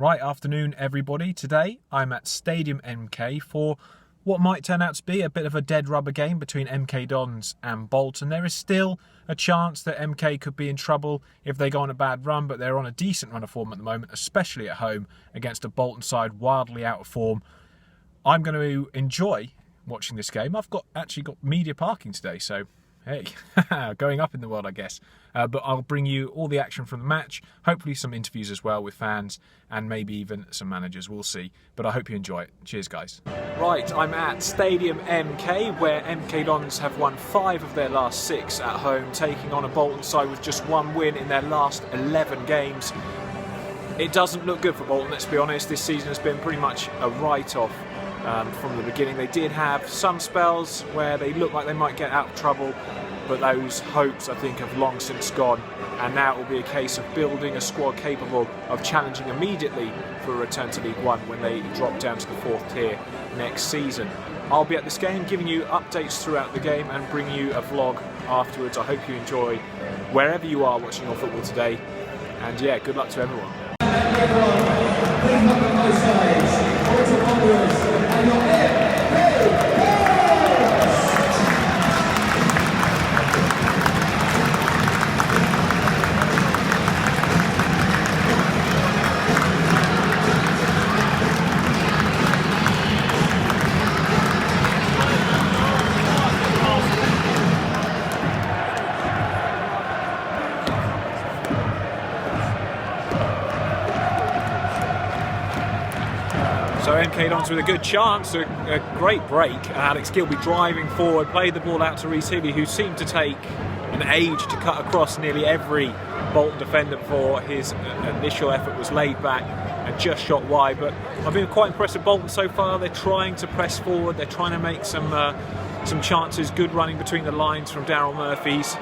Right, afternoon everybody. Today I'm at Stadium MK for what might turn out to be a bit of a dead rubber game between MK Dons and Bolton. There is still a chance that MK could be in trouble if they go on a bad run, but they're on a decent run of form at the moment, especially at home against a Bolton side wildly out of form. I'm going to enjoy watching this game. I've actually got media parking today, so hey, going up in the world, I guess. But I'll bring you all the action from the match, hopefully some interviews as well with fans, and maybe even some managers, we'll see. But I hope you enjoy it. Cheers, guys. Right, I'm at Stadium MK, where MK Dons have won 5 of their last 6 at home, taking on a Bolton side with just 1 win in their last 11 games. It doesn't look good for Bolton, let's be honest. This season has been pretty much a write-off. From the beginning. They did have some spells where they looked like they might get out of trouble, but those hopes I think have long since gone, and now it will be a case of building a squad capable of challenging immediately for a return to League One when they drop down to the 4th tier next season. I'll be at this game giving you updates throughout the game and bringing you a vlog afterwards. I hope you enjoy wherever you are watching your football today, and yeah, good luck to everyone. So MK Dons with a good chance, a great break. Alex Gilby driving forward, played the ball out to Reece Healy, who seemed to take an age to cut across nearly every Bolton defender before his initial effort was laid back and just shot wide. But I've been quite impressed with Bolton so far. They're trying to press forward, they're trying to make some chances, good running between the lines from Daryl Murphy's,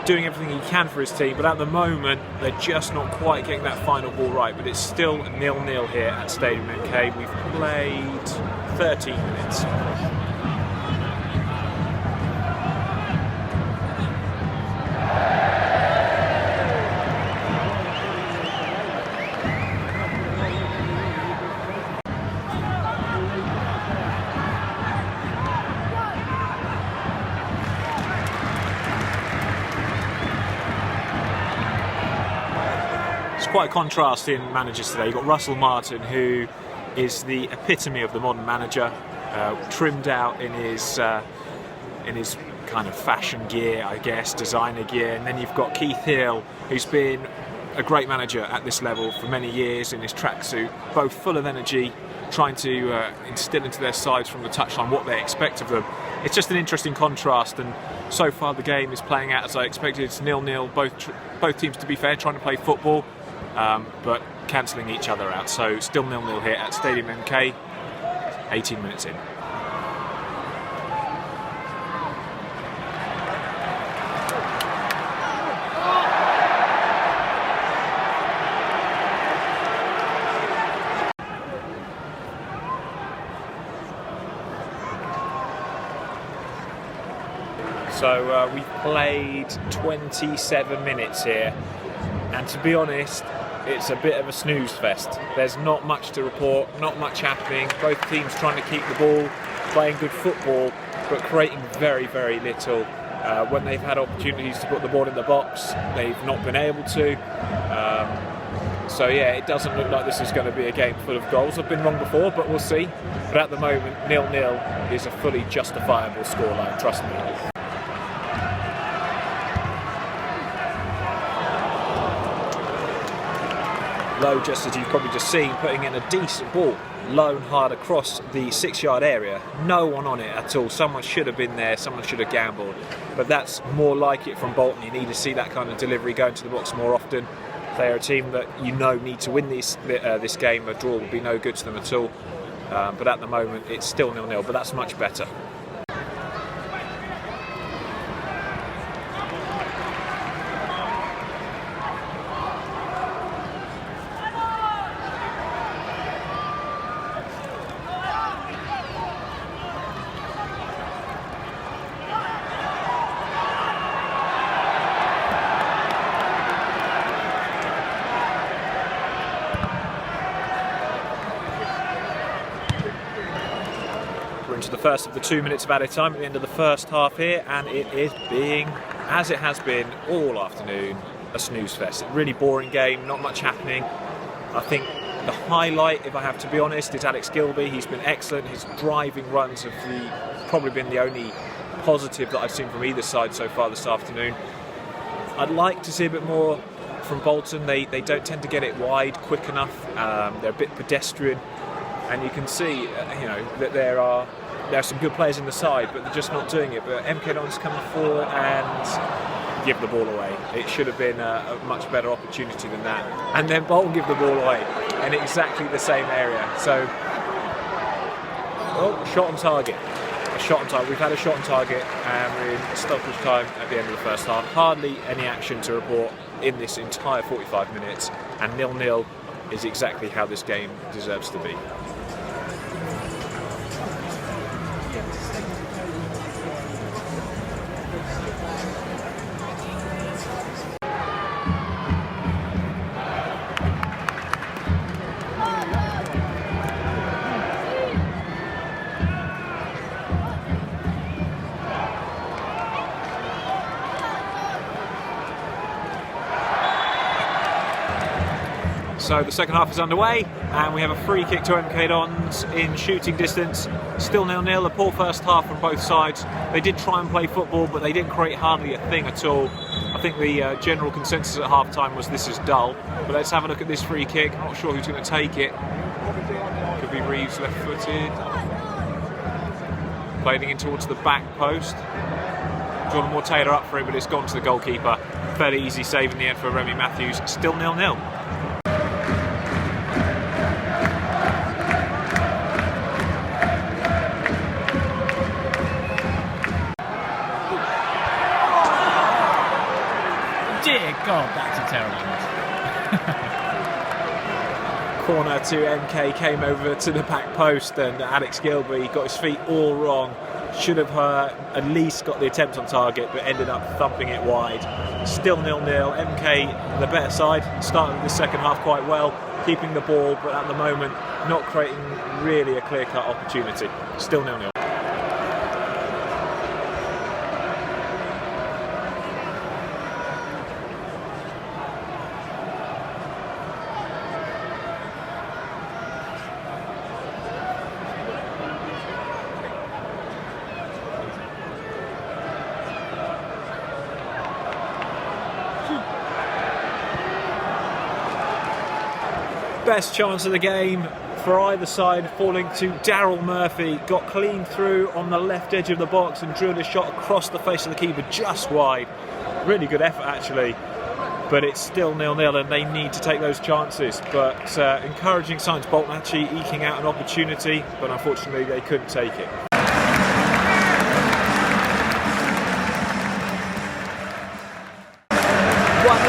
doing everything he can for his team, but at the moment they're just not quite getting that final ball right. But it's still 0-0 here at Stadium MK. We've played 13 minutes. Quite a contrast in managers today. You've got Russell Martin, who is the epitome of the modern manager, trimmed out in his kind of fashion gear, I guess, designer gear. And then you've got Keith Hill, who's been a great manager at this level for many years in his tracksuit, both full of energy, trying to instill into their sides from the touchline what they expect of them. It's just an interesting contrast, and so far the game is playing out as I expected. It's 0-0, both teams, to be fair, trying to play football, but cancelling each other out. So still 0-0 here at Stadium MK, 18 minutes in. So we've played 27 minutes here, and to be honest, it's a bit of a snooze fest. There's not much to report, not much happening. Both teams trying to keep the ball, playing good football, but creating very, very little. When they've had opportunities to put the ball in the box, they've not been able to. So yeah, it doesn't look like this is going to be a game full of goals. I've been wrong before, but we'll see. But at the moment, 0-0 is a fully justifiable scoreline, trust me. Lowe, just as you've probably just seen, putting in a decent ball, low and hard across the 6-yard area. No one on it at all. Someone should have been there, someone should have gambled. But that's more like it from Bolton. You need to see that kind of delivery going to the box more often. They are a team that you know need to win this game. A draw would be no good to them at all. But at the moment, it's still 0-0, but that's much better. into the first of the 2 minutes of added time at the end of the first half here, and it is being, as it has been all afternoon, a snooze fest. A really boring game, not much happening. I think the highlight, if I have to be honest, is Alex Gilbey. He's been excellent. His driving runs have probably been the only positive that I've seen from either side so far this afternoon. I'd like to see a bit more from Bolton. They don't tend to get it wide quick enough. They're a bit pedestrian, and you can see that there are some good players in the side, but they're just not doing it. But MK Dons come forward and give the ball away. It should have been a much better opportunity than that. And then Bolton give the ball away in exactly the same area. So, shot on target. A shot on target. We've had a shot on target, and we're in stoppage time at the end of the first half. Hardly any action to report in this entire 45 minutes, and 0-0 is exactly how this game deserves to be. So the second half is underway, and we have a free kick to MK Dons in shooting distance. Still 0-0, a poor first half from both sides. They did try and play football, but they didn't create hardly a thing at all. I think the general consensus at half-time was this is dull. But let's have a look at this free kick. I'm not sure who's going to take it. Could be Reeves, left-footed. Playing in towards the back post. Jordan Moore Taylor up for it, but it's gone to the goalkeeper. Fairly easy save in the end for Remy Matthews. Still 0-0. Dear God, that's a terrible one. Corner to MK came over to the back post, and Alex Gilbey got his feet all wrong. Should have at least got the attempt on target, but ended up thumping it wide. Still 0-0. MK, the better side, starting the second half quite well, keeping the ball, but at the moment not creating really a clear-cut opportunity. Still 0-0. Best chance of the game for either side, falling to Daryl Murphy. Got clean through on the left edge of the box and drilled a shot across the face of the keeper just wide. Really good effort actually, but it's still 0-0 and they need to take those chances. But encouraging signs, Bolton actually eking out an opportunity, but unfortunately they couldn't take it.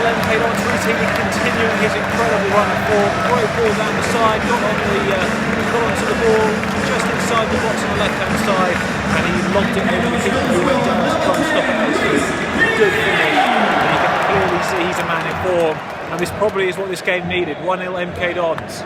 MK Dons routinely continuing his incredible run of form. Great ball down the side, got onto the ball just inside the box on the left-hand side, and he lobbed it over the keeper who went down to try and stop it. Good finish, and you can clearly see he's a man in form, and this probably is what this game needed. 1-0 MK Dons.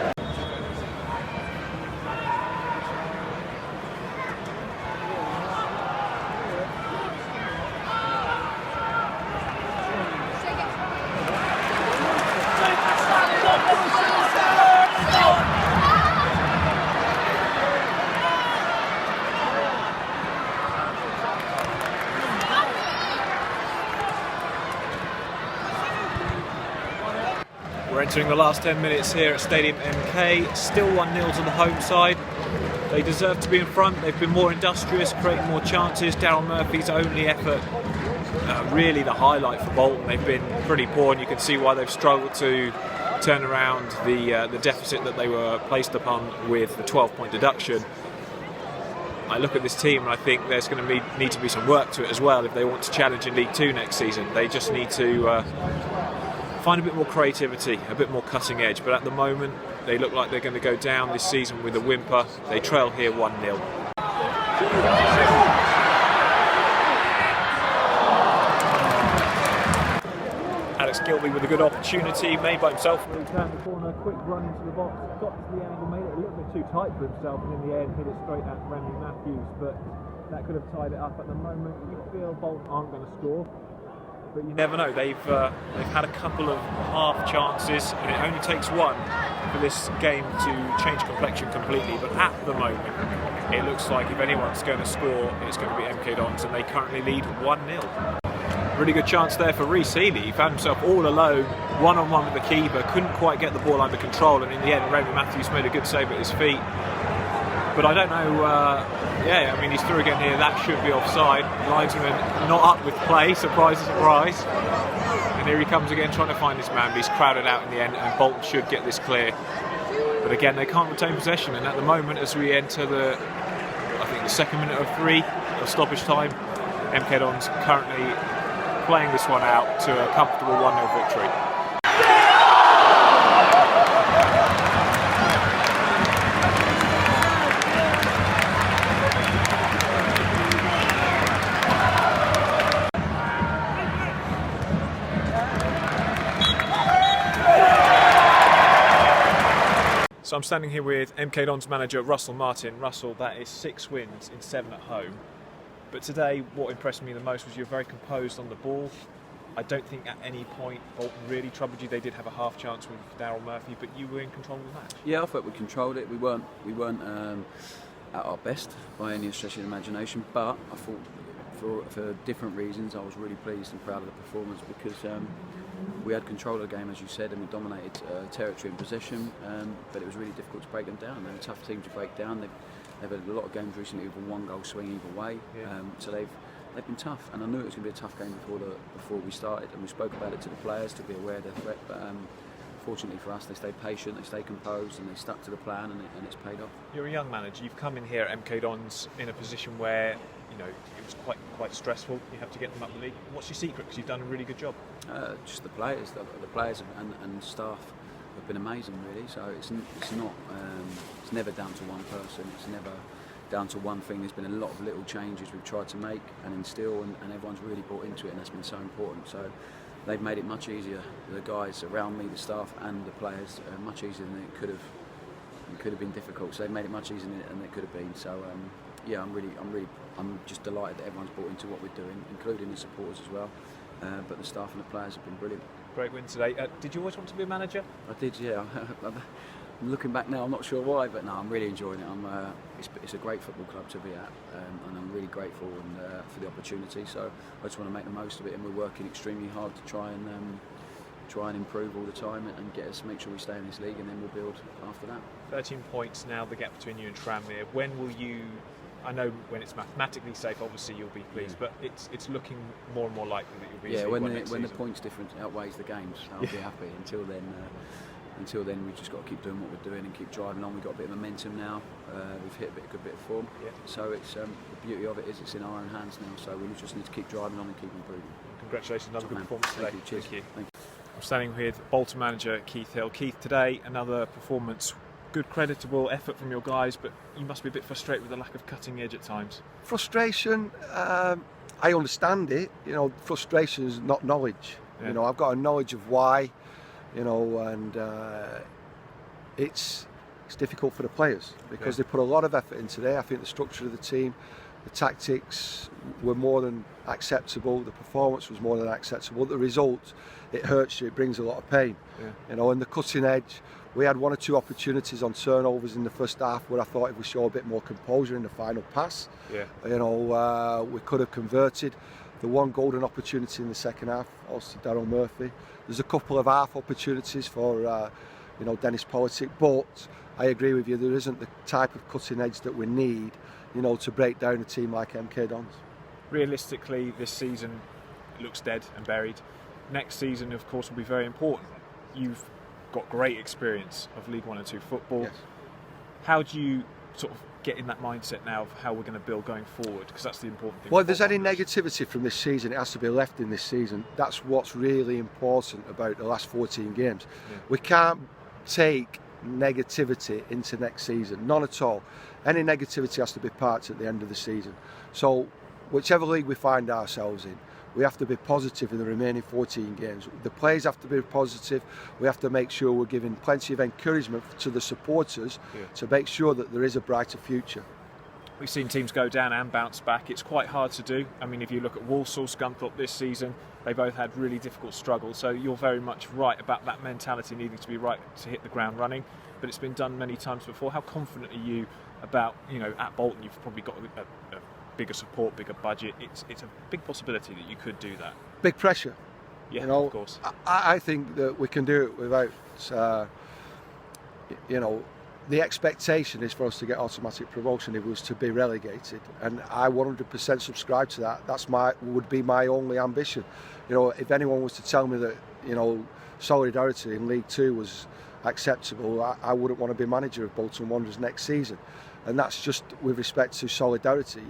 We're entering the last 10 minutes here at Stadium MK. Still 1-0 to the home side. They deserve to be in front. They've been more industrious, creating more chances. Daryl Murphy's only effort, really the highlight for Bolton. They've been pretty poor, and you can see why they've struggled to turn around the deficit that they were placed upon with the 12-point deduction. I look at this team and I think there's going to need to be some work to it as well if they want to challenge in League 2 next season. They just need to find a bit more creativity, a bit more cutting edge, but at the moment they look like they're going to go down this season with a whimper. They trail here 1-0. Alex Gilby with a good opportunity, made by himself. He turned the corner, quick run into the box, got to the angle, made it a little bit too tight for himself, and in the end hit it straight at Randy Matthews. But that could have tied it up. At the moment, you feel Bolton aren't going to score, but you never know. They've had a couple of half chances, and it only takes one for this game to change complexion completely. But at the moment, it looks like if anyone's going to score, it's going to be MK Dons, and they currently lead 1-0. Really good chance there for Reece Healy. He found himself all alone, one-on-one with the keeper, couldn't quite get the ball under control, and in the end, Randy Matthews made a good save at his feet. But I don't know, I mean, he's through again here, that should be offside. Linesman not up with play, surprise, surprise. And here he comes again trying to find his man, but he's crowded out in the end, and Bolton should get this clear. But again, they can't retain possession, and at the moment, as we enter the second minute of 3 of stoppage time, MK Dons currently playing this one out to a comfortable 1-0 victory. So I'm standing here with MK Dons manager Russell Martin. Russell, that is 6 wins in 7 at home. But today, what impressed me the most was you're very composed on the ball. I don't think at any point Bolton really troubled you. They did have a half chance with Daryl Murphy, but you were in control of the match. Yeah, I thought we controlled it. We weren't at our best by any stretch of the imagination, but I thought for different reasons I was really pleased and proud of the performance because we had control of the game, as you said, and we dominated territory and possession, but it was really difficult to break them down. They're a tough team to break down. They've had a lot of games recently with a 1-goal swing either way, so they've been tough, and I knew it was going to be a tough game before we started, and we spoke about it to the players to be aware of their threat, but fortunately for us they stayed patient, they stayed composed, and they stuck to the plan, and it's paid off. You're a young manager, you've come in here at MK Dons in a position where it was quite stressful. You have to get them up the league. What's your secret? Because you've done a really good job. Just the players and staff have been amazing, really. So it's not it's never down to one person. It's never down to one thing. There's been a lot of little changes we've tried to make and instill, and everyone's really bought into it, and that's been so important. So they've made it much easier. The guys around me, the staff, and the players, much easier than it could have. It could have been difficult. So they've made it much easier than it could have been. So I'm just delighted that everyone's bought into what we're doing, including the supporters as well. But the staff and the players have been brilliant. Great win today. Did you always want to be a manager? I did, yeah. Looking back now, I'm not sure why, but no, I'm really enjoying it. It's a great football club to be at, and I'm really grateful for the opportunity. So I just want to make the most of it, and we're working extremely hard to try and improve all the time and make sure we stay in this league, and then we'll build after that. 13 points now, the gap between you and Tranmere. When will you? I know when it's mathematically safe, obviously you'll be pleased, but it's looking more and more likely that you'll be. Yeah, when the points difference outweighs the games, I'll be happy. Until then, we've just got to keep doing what we're doing and keep driving on. We've got a bit of momentum now. We've hit a good bit of form. Yeah. So it's the beauty of it is it's in our own hands now. So we just need to keep driving on and keep improving. Congratulations on a good performance today. Thank you. Cheers. Thank you. Thank you. I'm standing with Bolton manager Keith Hill. Keith, today another performance. Good creditable effort from your guys, but you must be a bit frustrated with the lack of cutting edge at times. Frustration, I understand it. Frustration is not knowledge. Yeah. I've got a knowledge of why. And it's difficult for the players because they put a lot of effort in today. I think the structure of the team, the tactics were more than acceptable. The performance was more than acceptable. The result, it hurts you. It brings a lot of pain. Yeah. And the cutting edge. We had 1 or 2 opportunities on turnovers in the first half where I thought if we show a bit more composure in the final pass, we could have converted. The one golden opportunity in the second half, also to Daryl Murphy. There's a couple of half opportunities for Dennis Politic, but I agree with you, there isn't the type of cutting edge that we need, to break down a team like MK Dons. Realistically, this season looks dead and buried. Next season, of course, will be very important. You've got great experience of League 1 and 2 football. Yes. How do you sort of get in that mindset now of how we're going to build going forward? Because that's the important thing. Well, if there's any negativity from this season, it has to be left in this season. That's what's really important about the last 14 games. Yeah. We can't take negativity into next season, none at all. Any negativity has to be parked at the end of the season. So whichever league we find ourselves in, we have to be positive in the remaining 14 games. The players have to be positive. We have to make sure we're giving plenty of encouragement to the supporters to make sure that there is a brighter future. We've seen teams go down and bounce back. It's quite hard to do. I mean, if you look at Walsall, Scunthorpe this season, they both had really difficult struggles. So you're very much right about that mentality needing to be right to hit the ground running. But it's been done many times before. How confident are you about, at Bolton, you've probably got a bigger support, bigger budget. It's a big possibility that you could do that. Big pressure. Yeah, of course. I think that we can do it without, the expectation is for us to get automatic promotion if it was to be relegated, and I 100% subscribe to that. Would be my only ambition. If anyone was to tell me that solidarity in League Two was acceptable, I wouldn't want to be manager of Bolton Wanderers next season. And that's just with respect to solidarity.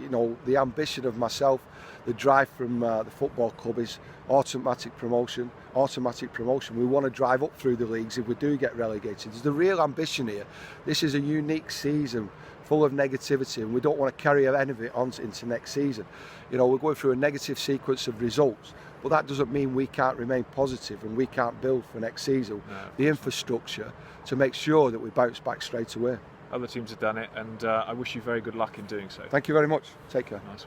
The ambition of myself, the drive from the football club is automatic promotion. We want to drive up through the leagues if we do get relegated. There's the real ambition here. This is a unique season full of negativity, and we don't want to carry any of it on into next season. We're going through a negative sequence of results, but that doesn't mean we can't remain positive and we can't build for next season the infrastructure to make sure that we bounce back straight away. Other teams have done it, and I wish you very good luck in doing so. Thank you very much. Take care. Nice one.